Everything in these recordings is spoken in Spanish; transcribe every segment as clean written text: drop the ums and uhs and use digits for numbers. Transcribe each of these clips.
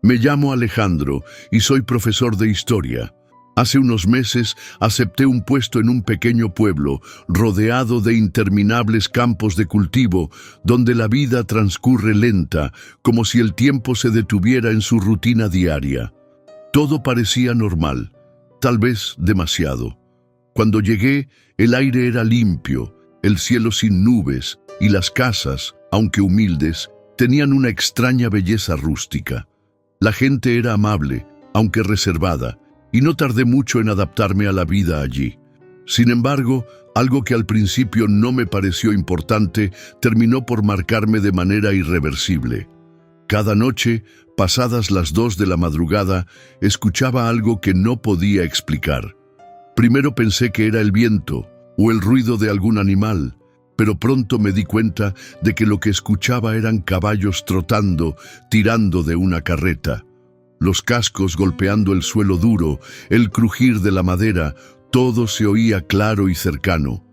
Me llamo Alejandro y soy profesor de historia. Hace unos meses acepté un puesto en un pequeño pueblo, rodeado de interminables campos de cultivo, donde la vida transcurre lenta, como si el tiempo se detuviera en su rutina diaria. Todo parecía normal, tal vez demasiado. Cuando llegué, el aire era limpio, el cielo sin nubes, y las casas, aunque humildes, tenían una extraña belleza rústica. La gente era amable, aunque reservada, y no tardé mucho en adaptarme a la vida allí. Sin embargo, algo que al principio no me pareció importante terminó por marcarme de manera irreversible. Cada noche, pasadas las 2 de la madrugada, escuchaba algo que no podía explicar. Primero pensé que era el viento o el ruido de algún animal, pero pronto me di cuenta de que lo que escuchaba eran caballos trotando, tirando de una carreta. Los cascos golpeando el suelo duro, el crujir de la madera, todo se oía claro y cercano.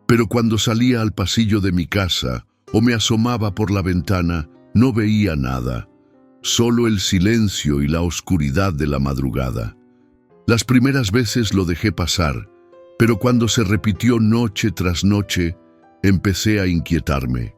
Pero cuando salía al pasillo de mi casa o me asomaba por la ventana, no veía nada, solo el silencio y la oscuridad de la madrugada. Las primeras veces lo dejé pasar, pero cuando se repitió noche tras noche, empecé a inquietarme.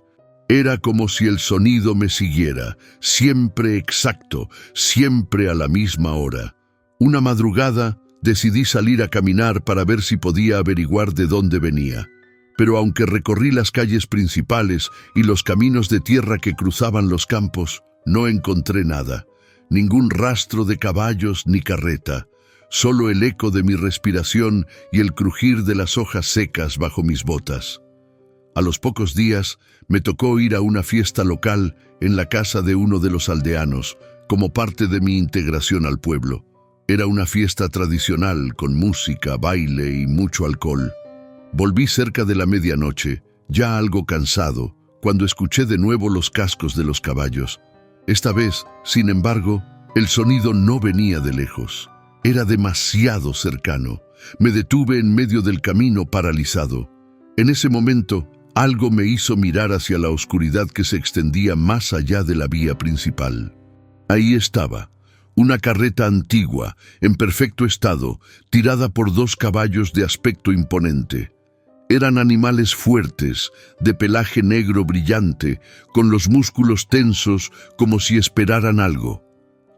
Era como si el sonido me siguiera, siempre exacto, siempre a la misma hora. Una madrugada decidí salir a caminar para ver si podía averiguar de dónde venía. Pero aunque recorrí las calles principales y los caminos de tierra que cruzaban los campos, no encontré nada. Ningún rastro de caballos ni carreta. Solo el eco de mi respiración y el crujir de las hojas secas bajo mis botas. A los pocos días me tocó ir a una fiesta local en la casa de uno de los aldeanos, como parte de mi integración al pueblo. Era una fiesta tradicional con música, baile y mucho alcohol. Volví cerca de la medianoche, ya algo cansado, cuando escuché de nuevo los cascos de los caballos. Esta vez, sin embargo, el sonido no venía de lejos. Era demasiado cercano. Me detuve en medio del camino paralizado. En ese momento, algo me hizo mirar hacia la oscuridad que se extendía más allá de la vía principal. Ahí estaba, una carreta antigua, en perfecto estado, tirada por 2 caballos de aspecto imponente. Eran animales fuertes, de pelaje negro brillante, con los músculos tensos como si esperaran algo.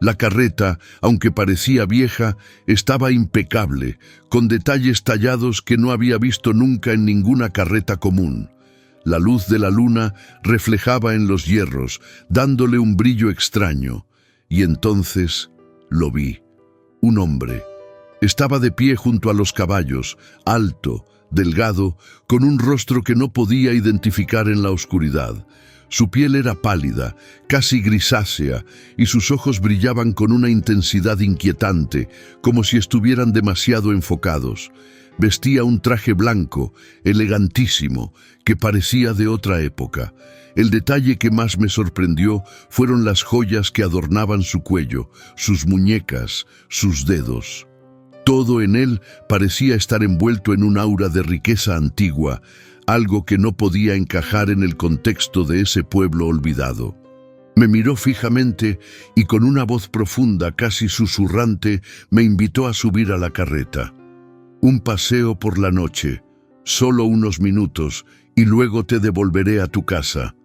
La carreta, aunque parecía vieja, estaba impecable, con detalles tallados que no había visto nunca en ninguna carreta común. La luz de la luna reflejaba en los hierros, dándole un brillo extraño. Y entonces lo vi. Un hombre. Estaba de pie junto a los caballos, alto, delgado, con un rostro que no podía identificar en la oscuridad. Su piel era pálida, casi grisácea, y sus ojos brillaban con una intensidad inquietante, como si estuvieran demasiado enfocados. Vestía un traje blanco, elegantísimo, que parecía de otra época. El detalle que más me sorprendió fueron las joyas que adornaban su cuello, sus muñecas, sus dedos. Todo en él parecía estar envuelto en un aura de riqueza antigua, algo que no podía encajar en el contexto de ese pueblo olvidado. Me miró fijamente y con una voz profunda, casi susurrante, me invitó a subir a la carreta. Un paseo por la noche, solo unos minutos, y luego te devolveré a tu casa,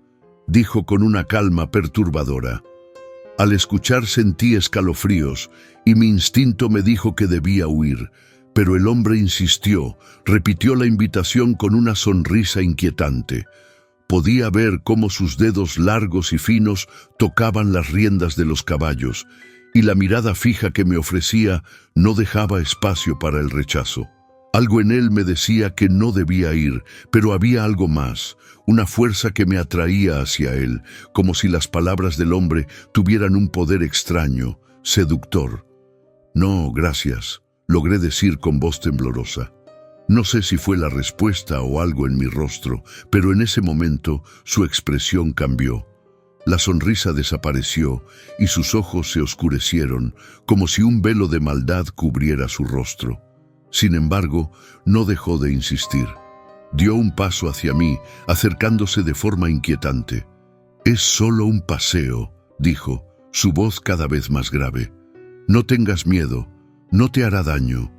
dijo con una calma perturbadora. Al escuchar sentí escalofríos y mi instinto me dijo que debía huir, pero el hombre insistió, repitió la invitación con una sonrisa inquietante. Podía ver cómo sus dedos largos y finos tocaban las riendas de los caballos, y la mirada fija que me ofrecía no dejaba espacio para el rechazo. Algo en él me decía que no debía ir, pero había algo más, una fuerza que me atraía hacia él, como si las palabras del hombre tuvieran un poder extraño, seductor. No, gracias, logré decir con voz temblorosa. No sé si fue la respuesta o algo en mi rostro, pero en ese momento su expresión cambió. La sonrisa desapareció y sus ojos se oscurecieron, como si un velo de maldad cubriera su rostro. Sin embargo, no dejó de insistir. Dio un paso hacia mí, acercándose de forma inquietante. «Es solo un paseo», dijo, su voz cada vez más grave. «No tengas miedo, no te hará daño».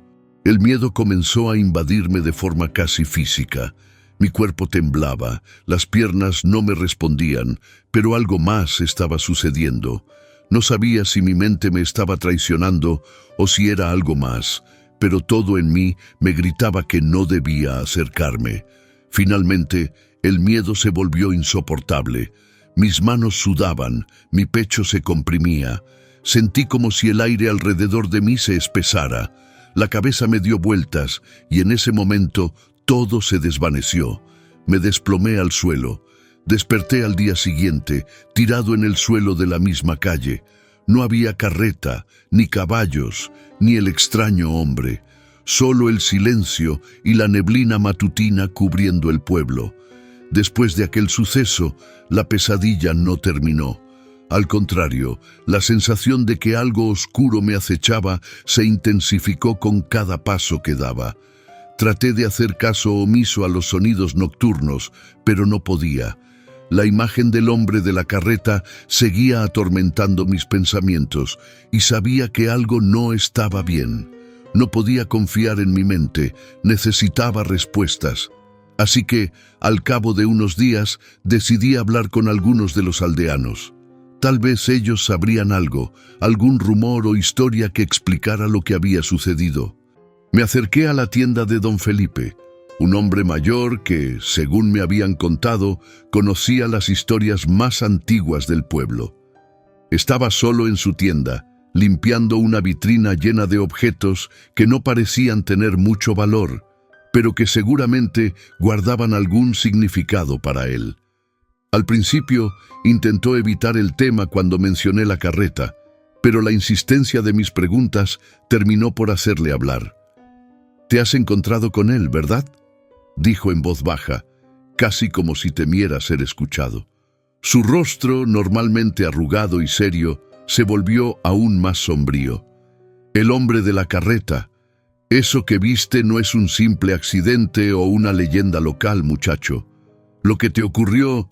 El miedo comenzó a invadirme de forma casi física. Mi cuerpo temblaba, las piernas no me respondían, pero algo más estaba sucediendo. No sabía si mi mente me estaba traicionando o si era algo más, pero todo en mí me gritaba que no debía acercarme. Finalmente, el miedo se volvió insoportable. Mis manos sudaban, mi pecho se comprimía. Sentí como si el aire alrededor de mí se espesara. La cabeza me dio vueltas y en ese momento todo se desvaneció. Me desplomé al suelo. Desperté al día siguiente, tirado en el suelo de la misma calle. No había carreta, ni caballos, ni el extraño hombre. Solo el silencio y la neblina matutina cubriendo el pueblo. Después de aquel suceso, la pesadilla no terminó. Al contrario, la sensación de que algo oscuro me acechaba se intensificó con cada paso que daba. Traté de hacer caso omiso a los sonidos nocturnos, pero no podía. La imagen del hombre de la carreta seguía atormentando mis pensamientos y sabía que algo no estaba bien. No podía confiar en mi mente, necesitaba respuestas. Así que, al cabo de unos días, decidí hablar con algunos de los aldeanos. Tal vez ellos sabrían algo, algún rumor o historia que explicara lo que había sucedido. Me acerqué a la tienda de don Felipe, un hombre mayor que, según me habían contado, conocía las historias más antiguas del pueblo. Estaba solo en su tienda, limpiando una vitrina llena de objetos que no parecían tener mucho valor, pero que seguramente guardaban algún significado para él. Al principio, intentó evitar el tema cuando mencioné la carreta, pero la insistencia de mis preguntas terminó por hacerle hablar. «Te has encontrado con él, ¿verdad?», dijo en voz baja, casi como si temiera ser escuchado. Su rostro, normalmente arrugado y serio, se volvió aún más sombrío. «El hombre de la carreta. Eso que viste no es un simple accidente o una leyenda local, muchacho. Lo que te ocurrió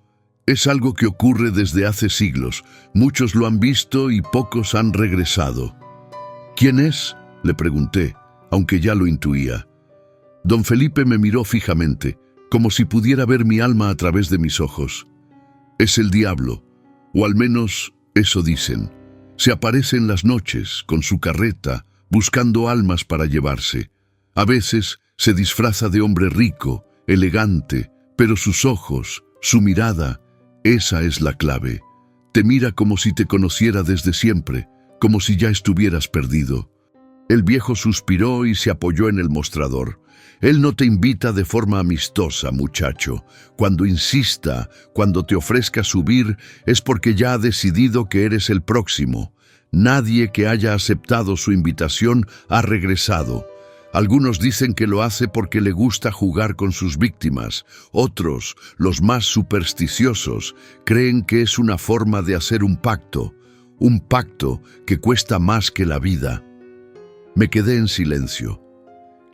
es algo que ocurre desde hace siglos. Muchos lo han visto y pocos han regresado». «¿Quién es?», le pregunté, aunque ya lo intuía. Don Felipe me miró fijamente, como si pudiera ver mi alma a través de mis ojos. «Es el diablo, o al menos eso dicen. Se aparece en las noches, con su carreta, buscando almas para llevarse. A veces se disfraza de hombre rico, elegante, pero sus ojos, su mirada, esa es la clave. Te mira como si te conociera desde siempre, como si ya estuvieras perdido». El viejo suspiró y se apoyó en el mostrador. «Él no te invita de forma amistosa, muchacho. Cuando insista, cuando te ofrezca subir, es porque ya ha decidido que eres el próximo. Nadie que haya aceptado su invitación ha regresado. Algunos dicen que lo hace porque le gusta jugar con sus víctimas. Otros, los más supersticiosos, creen que es una forma de hacer un pacto que cuesta más que la vida». Me quedé en silencio.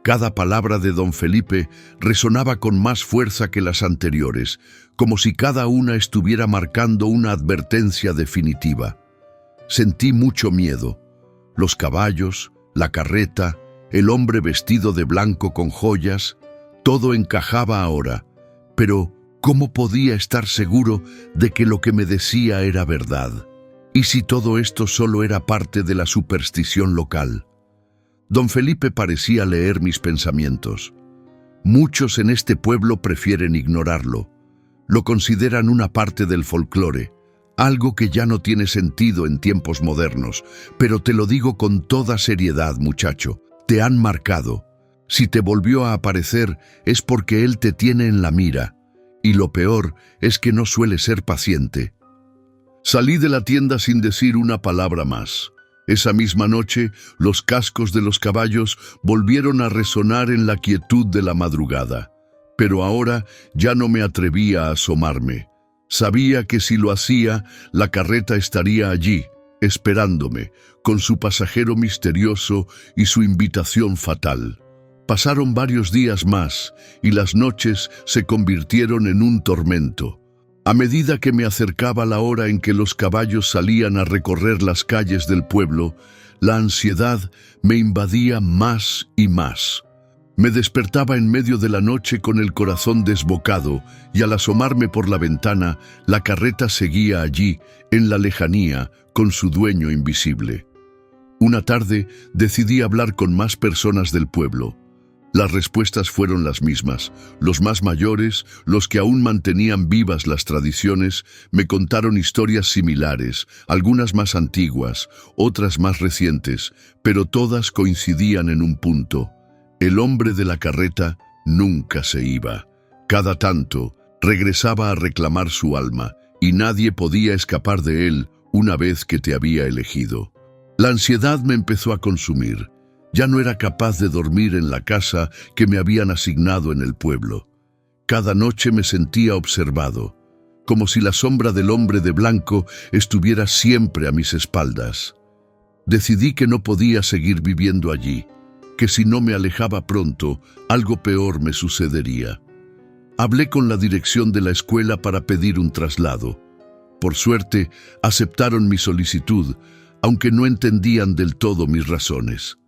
Cada palabra de don Felipe resonaba con más fuerza que las anteriores, como si cada una estuviera marcando una advertencia definitiva. Sentí mucho miedo. Los caballos, la carreta, el hombre vestido de blanco con joyas, todo encajaba ahora. Pero, ¿cómo podía estar seguro de que lo que me decía era verdad? ¿Y si todo esto solo era parte de la superstición local? Don Felipe parecía leer mis pensamientos. Muchos en este pueblo prefieren ignorarlo. Lo consideran una parte del folclore, algo que ya no tiene sentido en tiempos modernos. Pero te lo digo con toda seriedad, muchacho, te han marcado. Si te volvió a aparecer es porque él te tiene en la mira. Y lo peor es que no suele ser paciente. Salí de la tienda sin decir una palabra más. Esa misma noche, los cascos de los caballos volvieron a resonar en la quietud de la madrugada. Pero ahora ya no me atrevía a asomarme. Sabía que si lo hacía, la carreta estaría allí, esperándome, con su pasajero misterioso y su invitación fatal. Pasaron varios días más, y las noches se convirtieron en un tormento. A medida que me acercaba la hora en que los caballos salían a recorrer las calles del pueblo, la ansiedad me invadía más y más. Me despertaba en medio de la noche con el corazón desbocado y al asomarme por la ventana, la carreta seguía allí, en la lejanía, con su dueño invisible. Una tarde decidí hablar con más personas del pueblo. Las respuestas fueron las mismas. Los más mayores, los que aún mantenían vivas las tradiciones, me contaron historias similares, algunas más antiguas, otras más recientes, pero todas coincidían en un punto. El hombre de la carreta nunca se iba. Cada tanto, regresaba a reclamar su alma, y nadie podía escapar de él una vez que te había elegido. La ansiedad me empezó a consumir. Ya no era capaz de dormir en la casa que me habían asignado en el pueblo. Cada noche me sentía observado, como si la sombra del hombre de blanco estuviera siempre a mis espaldas. Decidí que no podía seguir viviendo allí, que si no me alejaba pronto, algo peor me sucedería. Hablé con la dirección de la escuela para pedir un traslado. Por suerte, aceptaron mi solicitud, aunque no entendían del todo mis razones.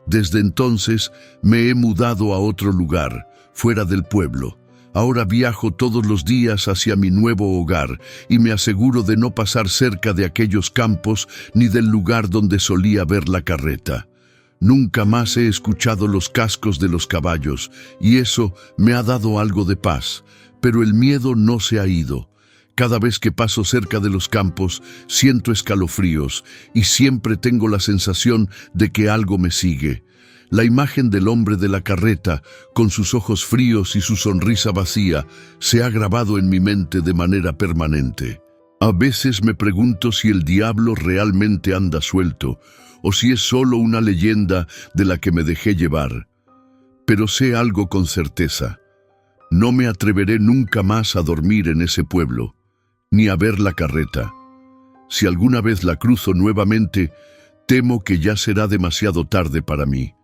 Desde entonces me he mudado a otro lugar, fuera del pueblo. Ahora viajo todos los días hacia mi nuevo hogar y me aseguro de no pasar cerca de aquellos campos ni del lugar donde solía ver la carreta. Nunca más he escuchado los cascos de los caballos y eso me ha dado algo de paz, pero el miedo no se ha ido. Cada vez que paso cerca de los campos, siento escalofríos y siempre tengo la sensación de que algo me sigue. La imagen del hombre de la carreta, con sus ojos fríos y su sonrisa vacía, se ha grabado en mi mente de manera permanente. A veces me pregunto si el diablo realmente anda suelto, o si es solo una leyenda de la que me dejé llevar. Pero sé algo con certeza. No me atreveré nunca más a dormir en ese pueblo, ni a ver la carreta. Si alguna vez la cruzo nuevamente, temo que ya será demasiado tarde para mí.